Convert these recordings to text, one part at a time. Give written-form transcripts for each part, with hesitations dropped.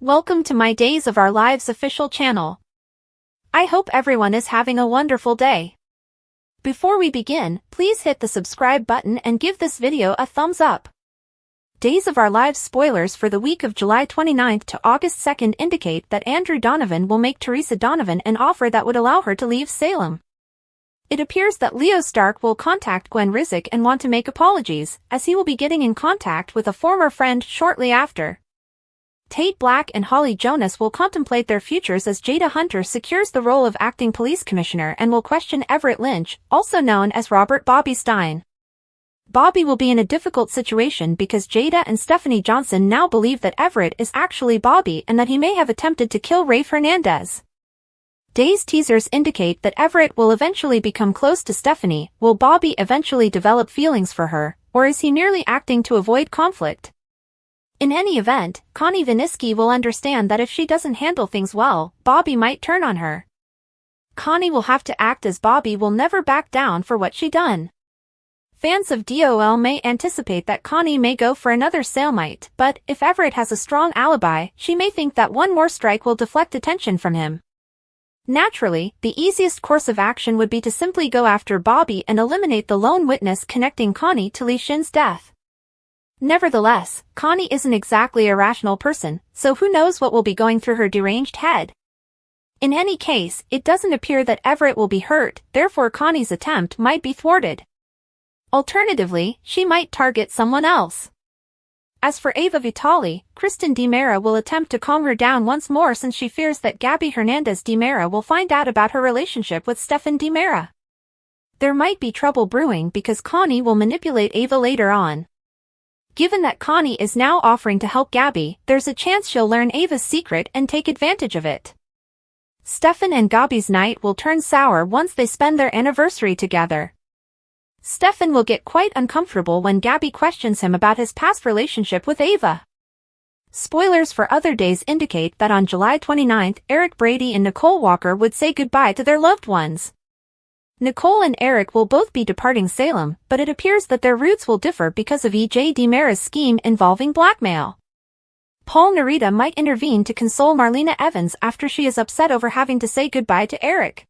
Welcome to my Days of Our Lives official channel. I hope everyone is having a wonderful day. Before we begin, please hit the subscribe button and give this video a thumbs up. Days of Our Lives spoilers for the week of July 29th to August 2nd indicate that Andrew Donovan will make Teresa Donovan an offer that would allow her to leave Salem. It appears that Leo Stark will contact Gwen Rizek and want to make apologies, as he will be getting in contact with a former friend shortly after. Tate Black and Holly Jonas will contemplate their futures as Jada Hunter secures the role of acting police commissioner and will question Everett Lynch, also known as Robert Bobby Stein. Bobby will be in a difficult situation because Jada and Stephanie Johnson now believe that Everett is actually Bobby and that he may have attempted to kill Rafe Hernandez. Days teasers indicate that Everett will eventually become close to Stephanie. Will Bobby eventually develop feelings for her, or is he merely acting to avoid conflict? In any event, Connie Viniski will understand that if she doesn't handle things well, Bobby might turn on her. Connie will have to act as Bobby will never back down for what she done. Fans of DOL may anticipate that Connie may go for another stalemate, but if Everett has a strong alibi, she may think that one more strike will deflect attention from him. Naturally, the easiest course of action would be to simply go after Bobby and eliminate the lone witness connecting Connie to Li Shin's death. Nevertheless, Connie isn't exactly a rational person, so who knows what will be going through her deranged head. In any case, it doesn't appear that Everett will be hurt, therefore Connie's attempt might be thwarted. Alternatively, she might target someone else. As for Ava Vitale, Kristen DiMera will attempt to calm her down once more since she fears that Gabby Hernandez DiMera will find out about her relationship with Stefan DiMera. There might be trouble brewing because Connie will manipulate Ava later on. Given that Connie is now offering to help Gabby, there's a chance she'll learn Ava's secret and take advantage of it. Stefan and Gabby's night will turn sour once they spend their anniversary together. Stefan will get quite uncomfortable when Gabby questions him about his past relationship with Ava. Spoilers for other days indicate that on July 29th, Eric Brady and Nicole Walker would say goodbye to their loved ones. Nicole and Eric will both be departing Salem, but it appears that their routes will differ because of E.J. DiMera's scheme involving blackmail. Paul Narita might intervene to console Marlena Evans after she is upset over having to say goodbye to Eric.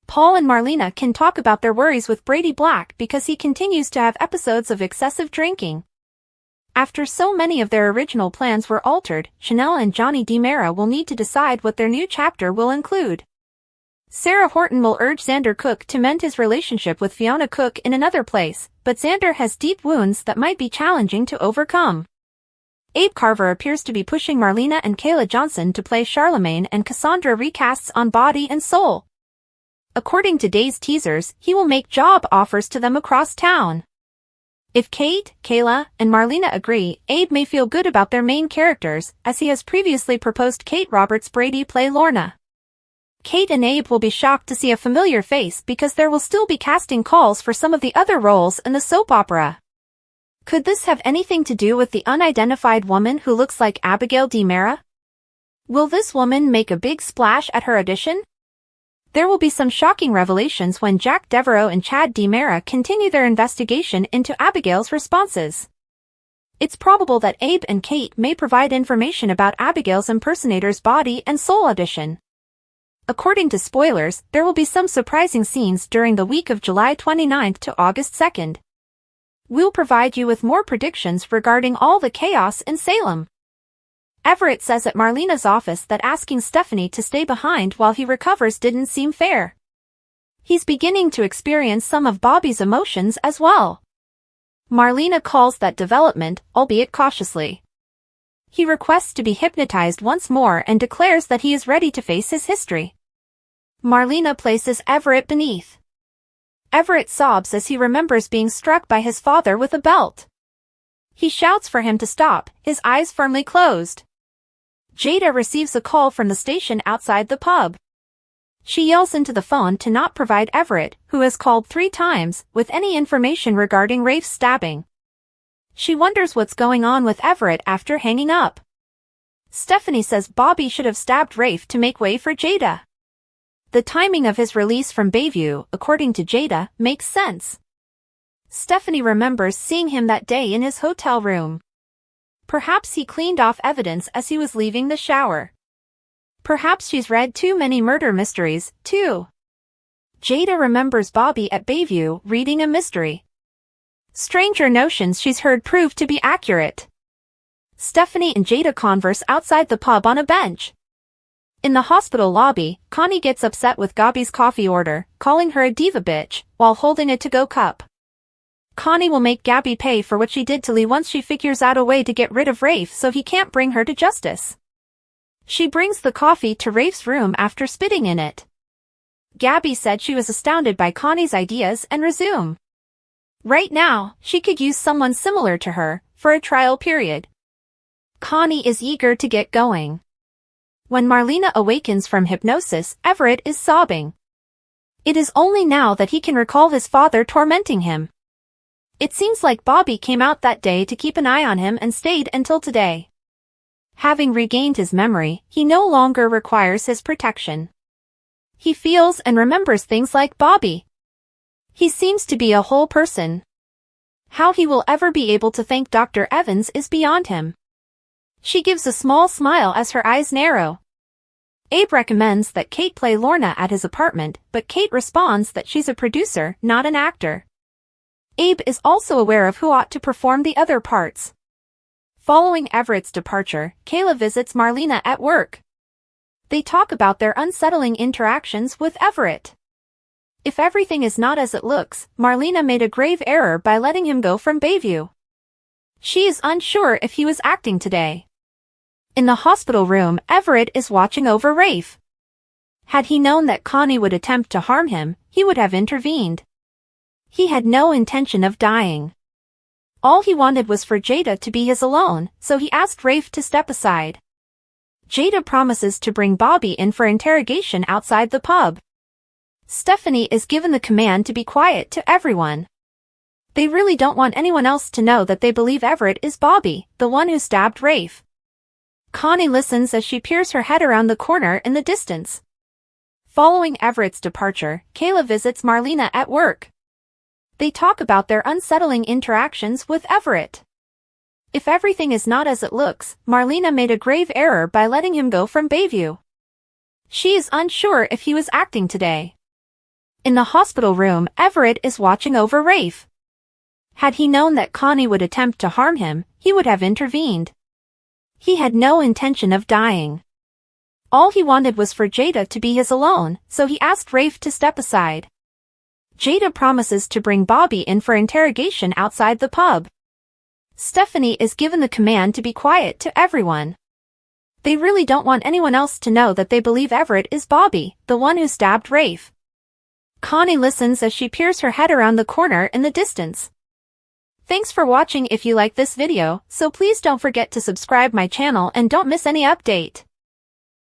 Paul and Marlena can talk about their worries with Brady Black because he continues to have episodes of excessive drinking. After so many of their original plans were altered, Chanel and Johnny DiMera will need to decide what their new chapter will include. Sarah Horton will urge Xander Cook to mend his relationship with Fiona Cook in another place, but Xander has deep wounds that might be challenging to overcome. Abe Carver appears to be pushing Marlena and Kayla Johnson to play Charlemagne and Cassandra recasts on Body and Soul. According to Days teasers, he will make job offers to them across town. If Kate, Kayla, and Marlena agree, Abe may feel good about their main characters, as he has previously proposed Kate Roberts Brady play Lorna. Kate and Abe will be shocked to see a familiar face because there will still be casting calls for some of the other roles in the soap opera. Could this have anything to do with the unidentified woman who looks like Abigail DiMera? Will this woman make a big splash at her audition? There will be some shocking revelations when Jack Devereaux and Chad DiMera continue their investigation into Abigail's responses. It's probable that Abe and Kate may provide information about Abigail's impersonator's Body and Soul audition. According to spoilers, there will be some surprising scenes during the week of July 29th to August 2nd. We'll provide you with more predictions regarding all the chaos in Salem. Everett says at Marlena's office that asking Stephanie to stay behind while he recovers didn't seem fair. He's beginning to experience some of Bobby's emotions as well. Marlena calls that development, albeit cautiously. He requests to be hypnotized once more and declares that he is ready to face his history. Marlena places Everett beneath. Everett sobs as he remembers being struck by his father with a belt. He shouts for him to stop, his eyes firmly closed. Jada receives a call from the station outside the pub. She yells into the phone to not provide Everett, who has called 3 times, with any information regarding Rafe's stabbing. She wonders what's going on with Everett after hanging up. Stephanie says Bobby should have stabbed Rafe to make way for Jada. The timing of his release from Bayview, according to Jada, makes sense. Stephanie remembers seeing him that day in his hotel room. Perhaps he cleaned off evidence as he was leaving the shower. Perhaps she's read too many murder mysteries, too. Jada remembers Bobby at Bayview reading a mystery. Stranger notions she's heard proved to be accurate. Stephanie and Jada converse outside the pub on a bench. In the hospital lobby, Connie gets upset with Gabi's coffee order, calling her a diva bitch, while holding a to-go cup. Connie will make Gabi pay for what she did to Lee once she figures out a way to get rid of Rafe so he can't bring her to justice. She brings the coffee to Rafe's room after spitting in it. Gabi said she was astounded by Connie's ideas and resume. Right now, she could use someone similar to her, for a trial period. Connie is eager to get going. When Marlena awakens from hypnosis, Everett is sobbing. It is only now that he can recall his father tormenting him. It seems like Bobby came out that day to keep an eye on him and stayed until today. Having regained his memory, he no longer requires his protection. He feels and remembers things like Bobby. He seems to be a whole person. How he will ever be able to thank Dr. Evans is beyond him. She gives a small smile as her eyes narrow. Abe recommends that Kate play Lorna at his apartment, but Kate responds that she's a producer, not an actor. Abe is also aware of who ought to perform the other parts. Following Everett's departure, Kayla visits Marlena at work. They talk about their unsettling interactions with Everett. If everything is not as it looks, Marlena made a grave error by letting him go from Bayview. She is unsure if he was acting today. In the hospital room, Everett is watching over Rafe. Had he known that Connie would attempt to harm him, he would have intervened. He had no intention of dying. All he wanted was for Jada to be his alone, so he asked Rafe to step aside. Jada promises to bring Bobby in for interrogation outside the pub. Stephanie is given the command to be quiet to everyone. They really don't want anyone else to know that they believe Everett is Bobby, the one who stabbed Rafe. Connie listens as she peers her head around the corner in the distance. Following Everett's departure, Kayla visits Marlena at work. They talk about their unsettling interactions with Everett. If everything is not as it looks, Marlena made a grave error by letting him go from Bayview. She is unsure if he was acting today. In the hospital room, Everett is watching over Rafe. Had he known that Connie would attempt to harm him, he would have intervened. He had no intention of dying. All he wanted was for Jada to be his alone, so he asked Rafe to step aside. Jada promises to bring Bobby in for interrogation outside the pub. Stephanie is given the command to be quiet to everyone. They really don't want anyone else to know that they believe Everett is Bobby, the one who stabbed Rafe. Connie listens as she peers her head around the corner in the distance. Thanks for watching. If you like this video, so please don't forget to subscribe my channel and don't miss any update.